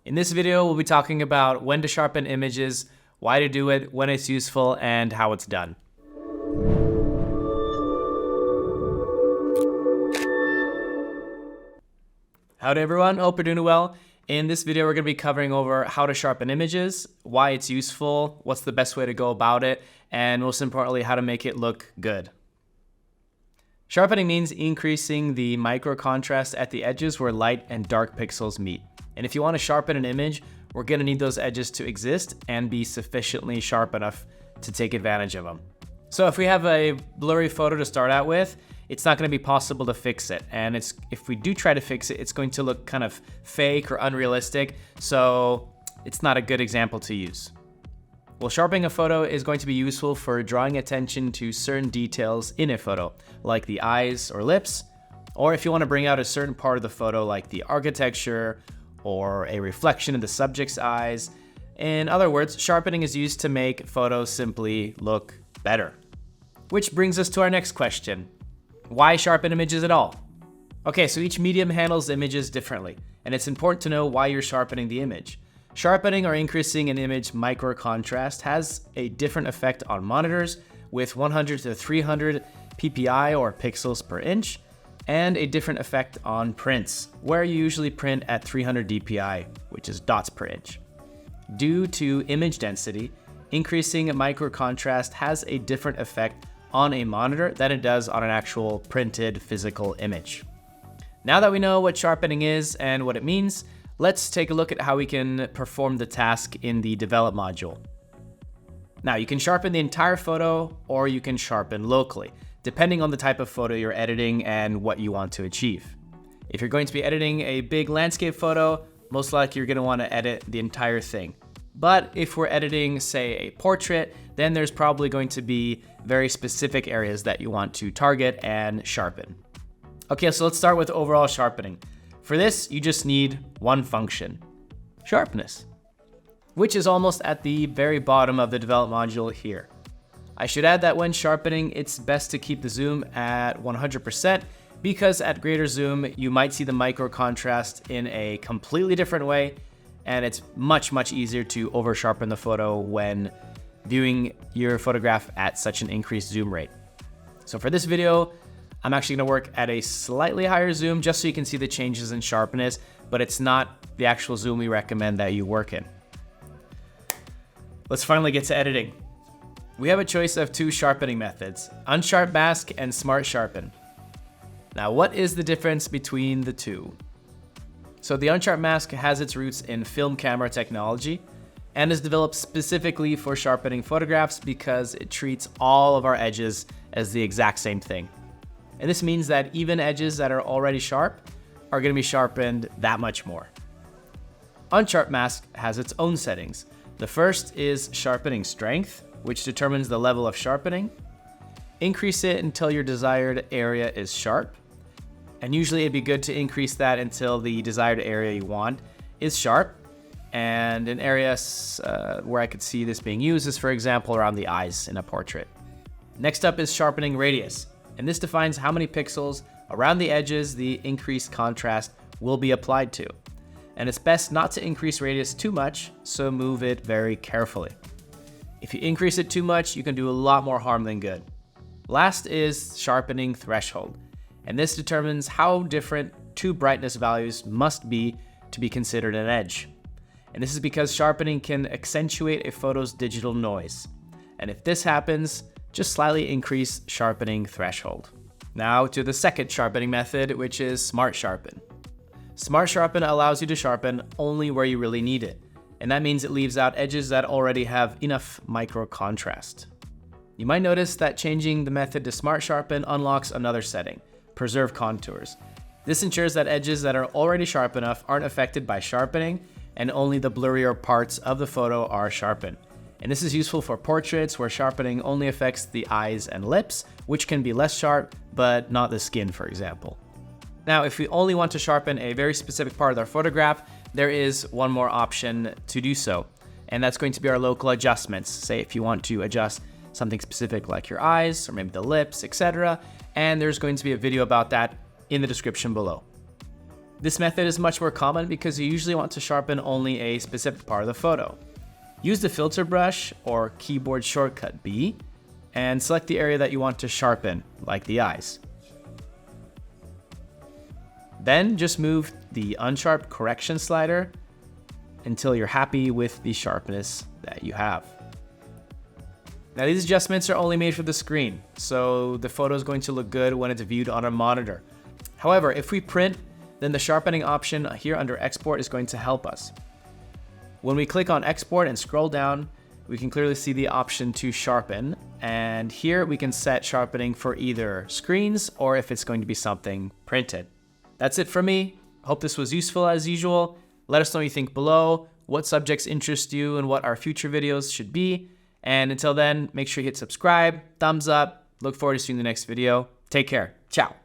In this video, we'll be talking about when to sharpen images, why to do it, when it's useful, and how it's done. Howdy everyone, hope you're doing well. In this video, we're going to be covering over how to sharpen images, why it's useful, what's the best way to go about it, and most importantly, how to make it look good. Sharpening means increasing the micro contrast at the edges where light and dark pixels meet. And if you want to sharpen an image, we're going to need those edges to exist and be sufficiently sharp enough to take advantage of them. So if we have a blurry photo to start out with, it's not going to be possible to fix it. And if we do try to fix it, it's going to look kind of fake or unrealistic. So it's not a good example to use. Well, sharpening a photo is going to be useful for drawing attention to certain details in a photo, like the eyes or lips, or if you want to bring out a certain part of the photo, like the architecture or a reflection of the subject's eyes. In other words, sharpening is used to make photos simply look better. Which brings us to our next question. Why sharpen images at all? Okay, so each medium handles images differently, and it's important to know why you're sharpening the image. Sharpening or increasing an image micro contrast has a different effect on monitors with 100 to 300 ppi or pixels per inch, and a different effect on prints, where you usually print at 300 dpi, which is dots per inch. Due to image density, increasing micro contrast has a different effect on a monitor than it does on an actual printed physical image. Now that we know what sharpening is and what it means, let's take a look at how we can perform the task in the develop module. Now, you can sharpen the entire photo or you can sharpen locally, depending on the type of photo you're editing and what you want to achieve. If you're going to be editing a big landscape photo, most likely you're going to want to edit the entire thing. But if we're editing, say, a portrait, then there's probably going to be very specific areas that you want to target and sharpen. Okay, so let's start with overall sharpening. For this, you just need one function, sharpness, which is almost at the very bottom of the develop module here. I should add that when sharpening, it's best to keep the zoom at 100% because at greater zoom, you might see the micro contrast in a completely different way, and it's much easier to over sharpen the photo when viewing your photograph at such an increased zoom rate. So for this video, I'm actually gonna work at a slightly higher zoom just so you can see the changes in sharpness, but it's not the actual zoom we recommend that you work in. Let's finally get to editing. We have a choice of two sharpening methods, Unsharp Mask and Smart Sharpen. Now, what is the difference between the two? So the Unsharp Mask has its roots in film camera technology and is developed specifically for sharpening photographs because it treats all of our edges as the exact same thing. And this means that even edges that are already sharp are going to be sharpened that much more. Unsharp Mask has its own settings. The first is sharpening strength, which determines the level of sharpening. Increase it until your desired area is sharp. And usually it'd be good to increase that until the desired area you want is sharp. And an area where I could see this being used is, for example, around the eyes in a portrait. Next up is sharpening radius. And this defines how many pixels around the edges the increased contrast will be applied to. And it's best not to increase radius too much, so move it very carefully. If you increase it too much, you can do a lot more harm than good. Last is sharpening threshold, and this determines how different two brightness values must be to be considered an edge. And this is because sharpening can accentuate a photo's digital noise. And if this happens, just slightly increase sharpening threshold. Now to the second sharpening method, which is Smart Sharpen. Smart Sharpen allows you to sharpen only where you really need it. And that means it leaves out edges that already have enough micro contrast. You might notice that changing the method to Smart Sharpen unlocks another setting, Preserve Contours. This ensures that edges that are already sharp enough aren't affected by sharpening, and only the blurrier parts of the photo are sharpened. And this is useful for portraits where sharpening only affects the eyes and lips, which can be less sharp, but not the skin, for example. Now, if we only want to sharpen a very specific part of our photograph, there is one more option to do so, and that's going to be our local adjustments. Say if you want to adjust something specific like your eyes or maybe the lips, etc. And there's going to be a video about that in the description below. This method is much more common because you usually want to sharpen only a specific part of the photo. Use the filter brush or keyboard shortcut B and select the area that you want to sharpen, like the eyes. Then just move the unsharp correction slider until you're happy with the sharpness that you have. Now these adjustments are only made for the screen, so the photo is going to look good when it's viewed on a monitor. However, if we print, then the sharpening option here under export is going to help us. When we click on export and scroll down, we can clearly see the option to sharpen, and here we can set sharpening for either screens or if it's going to be something printed. That's it from me. Hope this was useful as usual. Let us know what you think below, what subjects interest you and what our future videos should be. And until then, make sure you hit subscribe, thumbs up. Look forward to seeing the next video. Take care. Ciao.